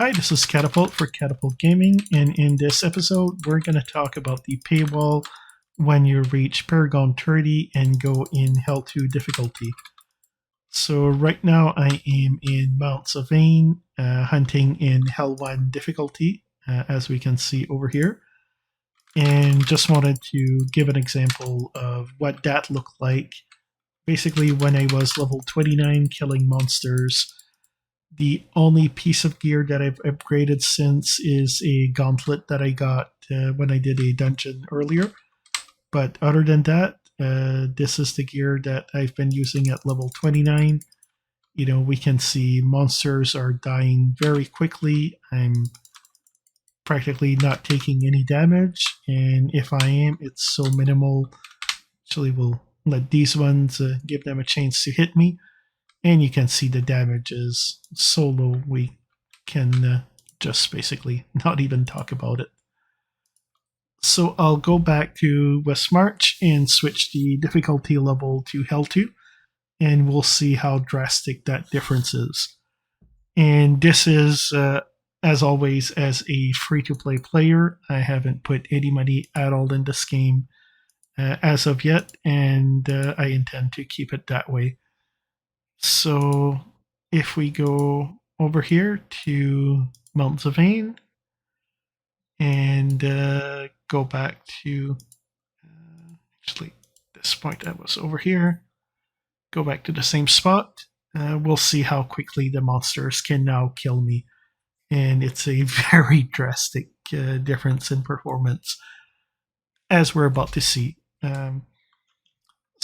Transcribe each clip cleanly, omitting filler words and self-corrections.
Hi, this is Katapult for Katapult Gaming, and in this episode, we're going to talk about the paywall when you reach Paragon 30 and go in Hell 2 difficulty. So right now I am in Mount Sylvain, hunting in Hell 1 difficulty, as we can see over here. And just wanted to give an example of what that looked like. Basically, when I was level 29 killing monsters, the only piece of gear that I've upgraded since is a gauntlet that I got when I did a dungeon earlier. But other than that, this is the gear that I've been using at level 29. You know, we can see monsters are dying very quickly. I'm practically not taking any damage, and if I am, it's so minimal. Actually, we'll let these ones give them a chance to hit me. And you can see the damage is so low, we can just basically not even talk about it. So I'll go back to West March and switch the difficulty level to Hell 2, and we'll see how drastic that difference is. And this is, as always, as a free-to-play player. I haven't put any money at all in this game as of yet, and I intend to keep it that way. So if we go over here to Mount Sylvain and go back to, actually, this point I was over here, go back to the same spot, we'll see how quickly the monsters can now kill me. And it's a very drastic difference in performance, as we're about to see.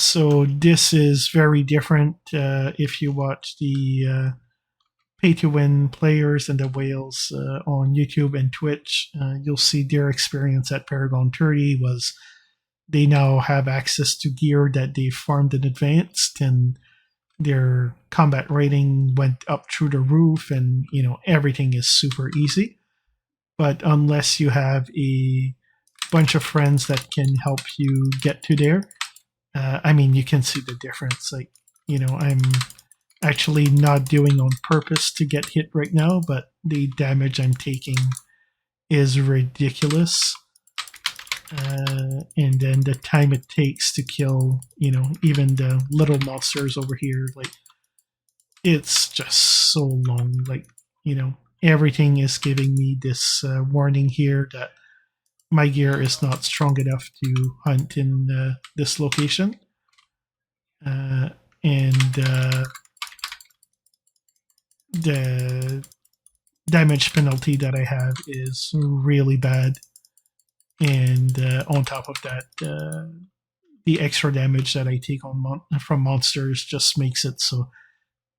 So this is very different if you watch the pay-to-win players and the whales on YouTube and Twitch. You'll see their experience at Paragon 30 was they now have access to gear that they farmed in advance, and their combat rating went up through the roof, and you know everything is super easy. But unless you have a bunch of friends that can help you get to there, I mean, you can see the difference. Like, you know, I'm actually not doing on purpose to get hit right now, but the damage I'm taking is ridiculous. And then the time it takes to kill, you know, even the little monsters over here, like, it's just so long. Like, you know, everything is giving me this warning here that my gear is not strong enough to hunt in this location. And the damage penalty that I have is really bad. And on top of that, the extra damage that I take from monsters just makes it so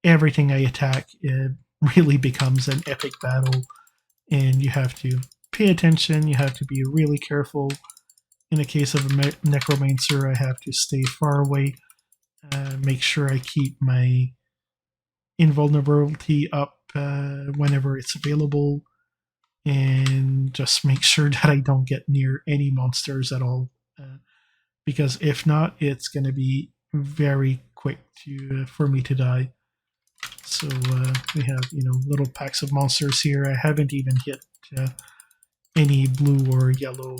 everything I attack really becomes an epic battle. And you have to pay attention, you have to be really careful. In the case of a necromancer, I have to stay far away, make sure I keep my invulnerability up whenever it's available, and just make sure that I don't get near any monsters at all, because if not, it's going to be very quick for me to die. So we have, you know, little packs of monsters here. I haven't even hit any blue or yellow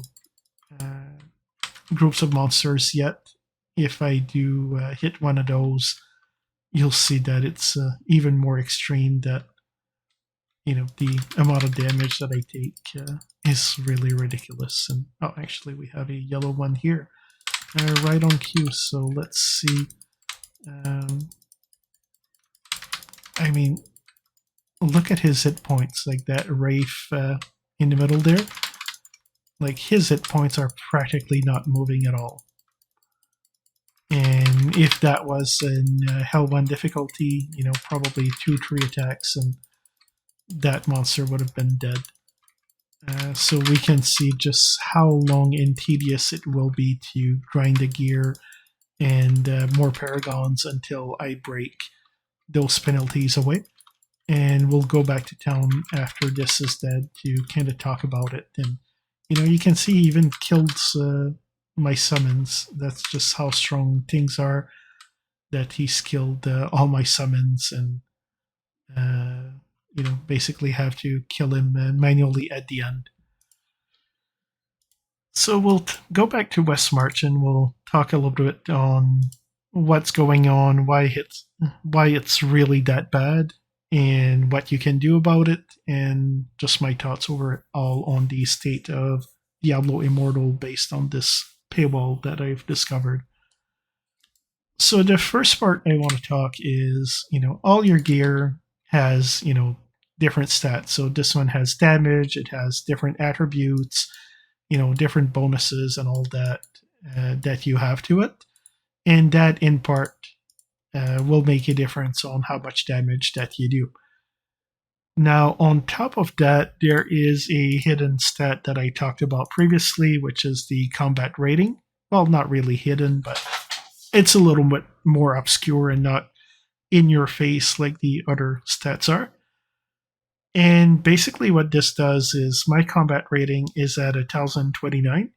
groups of monsters yet. If I do hit one of those, you'll see that it's even more extreme. That, you know, the amount of damage that I take is really ridiculous. And oh, actually, we have a yellow one here, right on cue. So let's see. I mean, look at his hit points, like that Wraith in the middle there. Like, his hit points are practically not moving at all. And if that was in Hell 1 difficulty, you know, probably 2-3 attacks and that monster would have been dead. So we can see just how long and tedious it will be to grind the gear and more paragons until I break those penalties away. And we'll go back to town after this is dead to kind of talk about it. And, you know, you can see he even killed my summons. That's just how strong things are, that he's killed all my summons. And basically have to kill him manually at the end. So we'll go back to West March and we'll talk a little bit on what's going on, why it's really that bad, and what you can do about it, and just my thoughts overall on the state of Diablo Immortal based on this paywall that I've discovered. So the first part I want to talk is, all your gear has, different stats. So this one has damage, it has different attributes, different bonuses and all that that you have to it. And that in part will make a difference on how much damage that you do. Now, on top of that, there is a hidden stat that I talked about previously, which is the combat rating. Well, not really hidden, but it's a little bit more obscure and not in your face like the other stats are. And basically, what this does is my combat rating is at 1029,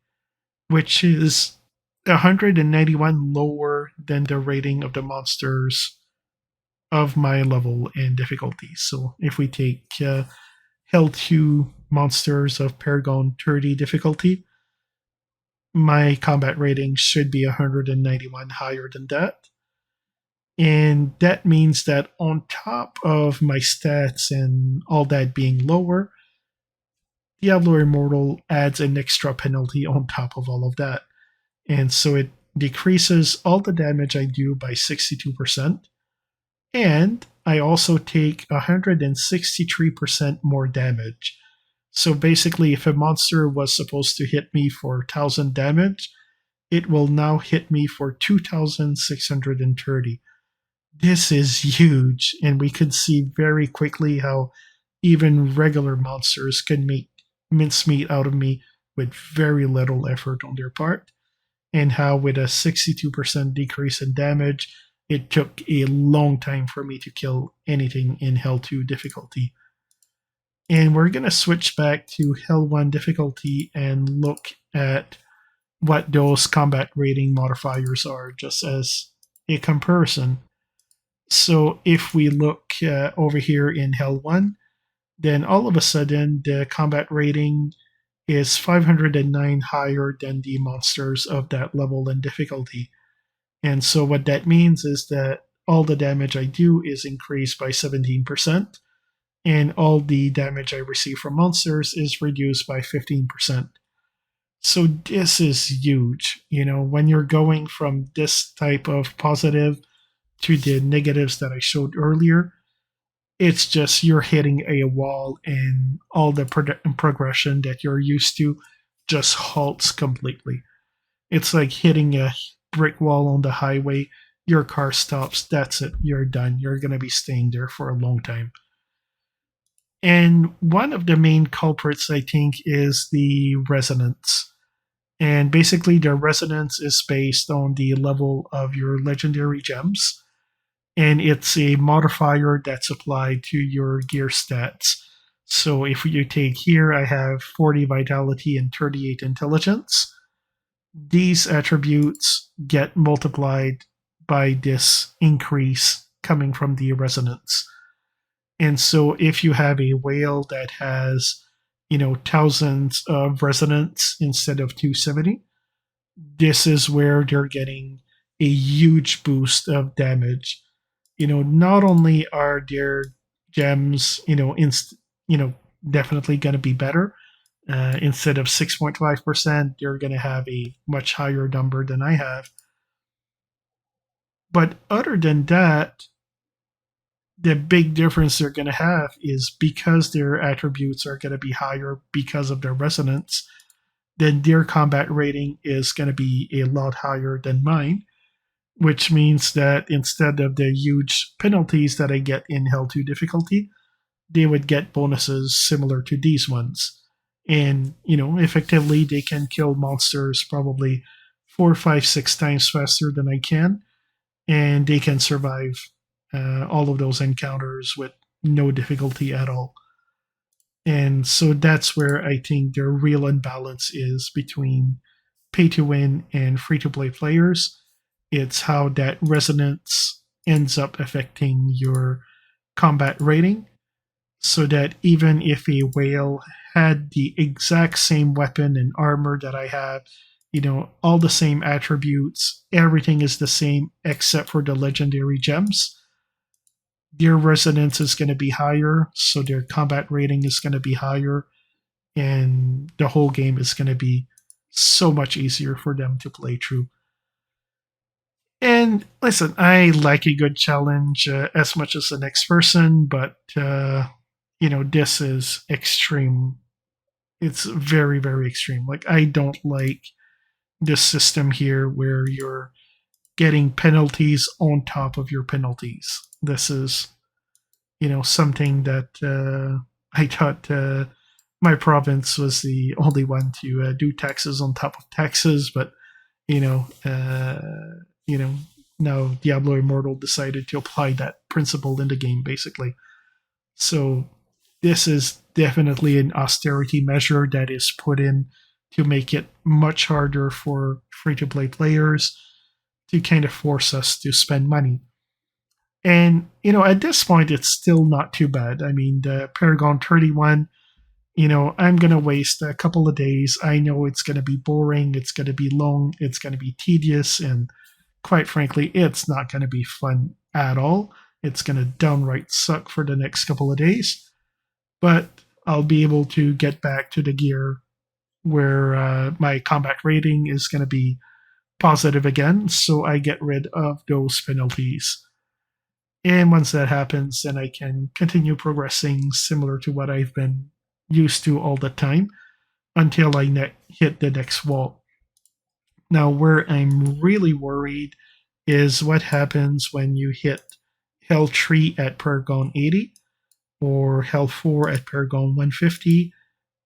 which is 191 lower than the rating of the monsters of my level and difficulty. So if we take Hell 2 monsters of Paragon 30 difficulty, my combat rating should be 191 higher than that. And that means that on top of my stats and all that being lower, Diablo Immortal adds an extra penalty on top of all of that. And so it decreases all the damage I do by 62%. And I also take 163% more damage. So basically, if a monster was supposed to hit me for 1,000 damage, it will now hit me for 2,630. This is huge, and we could see very quickly how even regular monsters can make mincemeat out of me with very little effort on their part, and how with a 62% decrease in damage, it took a long time for me to kill anything in Hell 2 difficulty. And we're going to switch back to Hell 1 difficulty and look at what those combat rating modifiers are, just as a comparison. So if we look over here in Hell 1, then all of a sudden the combat rating is 509 higher than the monsters of that level and difficulty. And so what that means is that all the damage I do is increased by 17%, and all the damage I receive from monsters is reduced by 15%. So this is huge. When you're going from this type of positive to the negatives that I showed earlier, it's just you're hitting a wall and all the progression that you're used to just halts completely. It's like hitting a brick wall on the highway. Your car stops. That's it. You're done. You're going to be staying there for a long time. And one of the main culprits, I think, is the resonance. And basically, the resonance is based on the level of your legendary gems. And it's a modifier that's applied to your gear stats. So if you take here, I have 40 vitality and 38 intelligence. These attributes get multiplied by this increase coming from the resonance. And so if you have a whale that has, thousands of resonance instead of 270, this is where they're getting a huge boost of damage. Not only are their gems, definitely going to be better. Instead of 6.5%, they're going to have a much higher number than I have. But other than that, the big difference they're going to have is because their attributes are going to be higher because of their resonance, then their combat rating is going to be a lot higher than mine, which means that instead of the huge penalties that I get in Hell 2 difficulty, they would get bonuses similar to these ones. And, effectively, they can kill monsters probably 4, 5, 6 times faster than I can, and they can survive all of those encounters with no difficulty at all. And so that's where I think the real imbalance is between pay to win and free to play players. It's how that resonance ends up affecting your combat rating. so that even if a whale had the exact same weapon and armor that I have, all the same attributes, everything is the same except for the legendary gems, their resonance is going to be higher, so their combat rating is going to be higher, and the whole game is going to be so much easier for them to play through. And listen, I like a good challenge as much as the next person, but this is extreme. It's very, very extreme. Like, I don't like this system here where you're getting penalties on top of your penalties. This is, something that I thought my province was the only one to do taxes on top of taxes, but you know, uh, you know, now Diablo Immortal decided to apply that principle in the game, basically. So this is definitely an austerity measure that is put in to make it much harder for free-to-play players to kind of force us to spend money. And at this point, it's still not too bad. I mean, the Paragon 31, I'm going to waste a couple of days. I know it's going to be boring, it's going to be long, it's going to be tedious, and quite frankly, it's not going to be fun at all. It's going to downright suck for the next couple of days. But I'll be able to get back to the gear where my combat rating is going to be positive again, so I get rid of those penalties. And once that happens, then I can continue progressing similar to what I've been used to all the time until I hit the next wall. Now, where I'm really worried is what happens when you hit Hell 3 at Paragon 80, or Hell 4 at Paragon 150,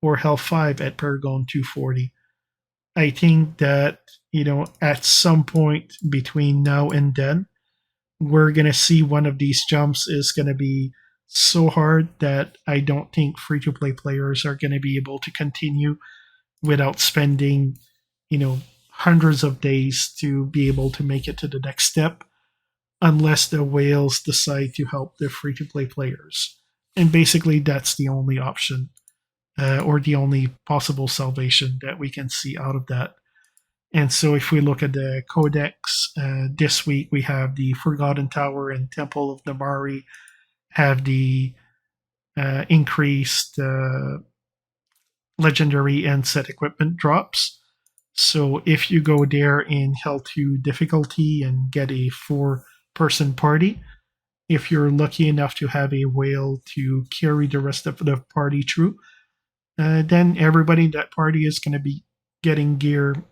or Hell 5 at Paragon 240. I think that, at some point between now and then, we're going to see one of these jumps is going to be so hard that I don't think free to play players are going to be able to continue without spending, hundreds of days to be able to make it to the next step, unless the whales decide to help the free to play players. And basically, that's the only option, or the only possible salvation that we can see out of that. And so, if we look at the codex, this week we have the Forgotten Tower and Temple of Namari have the increased legendary and set equipment drops. So, if you go there in Hell 2 difficulty and get a 4-person party, if you're lucky enough to have a whale to carry the rest of the party through, then everybody in that party is going to be getting gear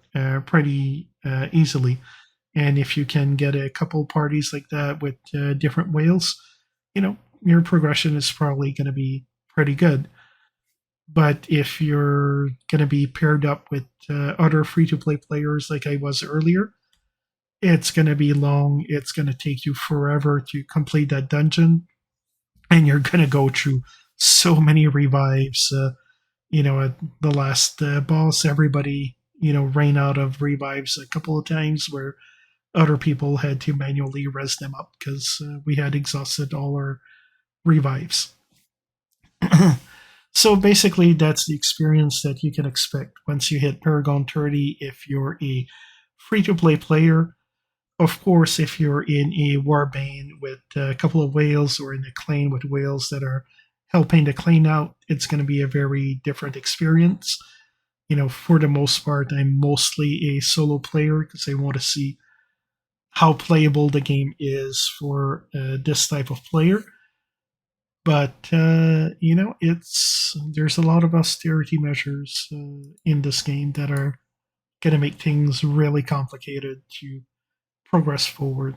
pretty easily. And if you can get a couple parties like that with different whales, your progression is probably going to be pretty good. But if you're going to be paired up with other free to play players like I was earlier, it's going to be long. It's going to take you forever to complete that dungeon. And you're going to go through so many revives. At the last boss, everybody, ran out of revives a couple of times where other people had to manually res them up because we had exhausted all our revives. So basically, that's the experience that you can expect once you hit Paragon 30 if you're a free to play player. Of course, if you're in a warbane with a couple of whales or in a clan with whales that are helping to clean out, it's going to be a very different experience. For the most part, I'm mostly a solo player because I want to see how playable the game is for this type of player. But there's a lot of austerity measures in this game that are going to make things really complicated to progress forward.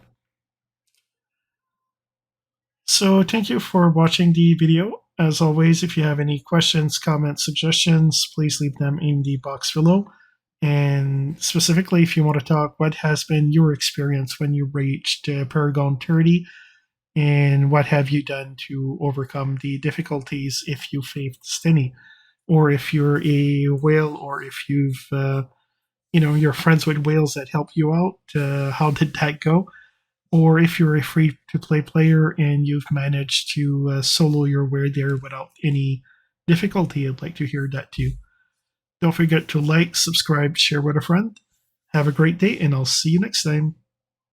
So thank you for watching the video. As always, if you have any questions, comments, suggestions, please leave them in the box below. And specifically, if you want to talk, what has been your experience when you reached Paragon 30? And what have you done to overcome the difficulties if you faced any? Or if you're a whale, or if you're friends with whales that help you out, how did that go? or if you're a free-to-play player and you've managed to solo your way there without any difficulty, I'd like to hear that too. Don't forget to like, subscribe, share with a friend. Have a great day, and I'll see you next time.